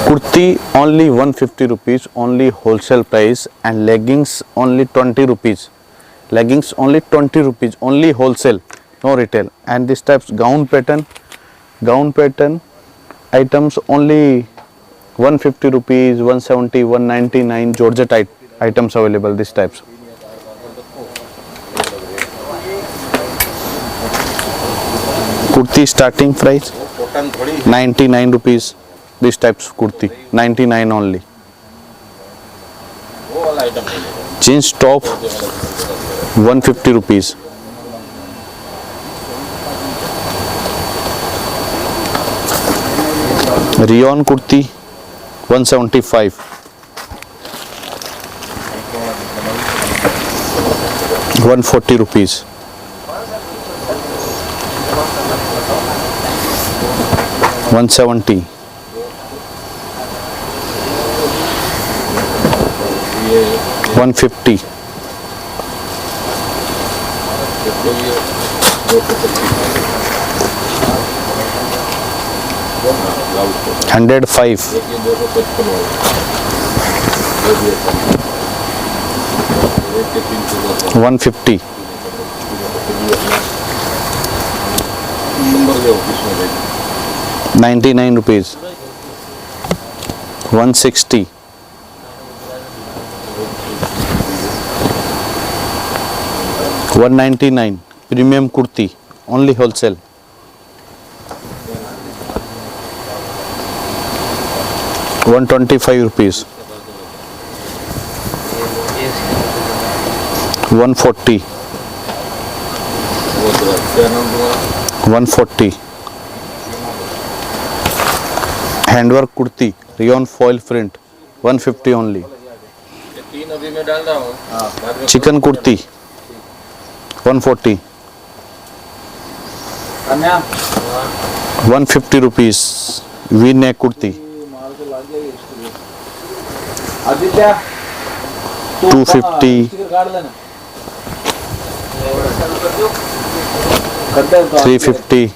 kurti only 150 rupees, only wholesale price, and leggings only 20 rupees. Leggings only 20 rupees, only wholesale, no retail. And this types gown pattern items only 150 rupees, 170, 199 Georgette items available. These types. Kurti starting price 99 rupees. These types kurti 99 only. Jeans top 150 rupees. Rayon kurti 175. 140 rupees. 170. 150. 105. 150. 99 rupees. 160. 199 premium kurti, only wholesale. 125 rupees. 140. 140. Handwork kurti, rayon foil print, 150 only. Chicken kurti 140. 150 rupees. V-neck kurti 250. 350.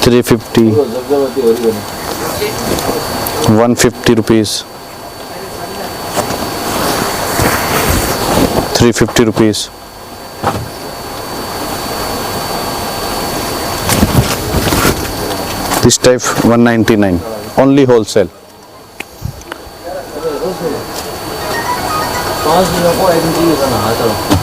350. 150 rupees. 350 rupees. This type 199, only wholesale. पाँच दिनों को एक दिन चाहिए था ना चलो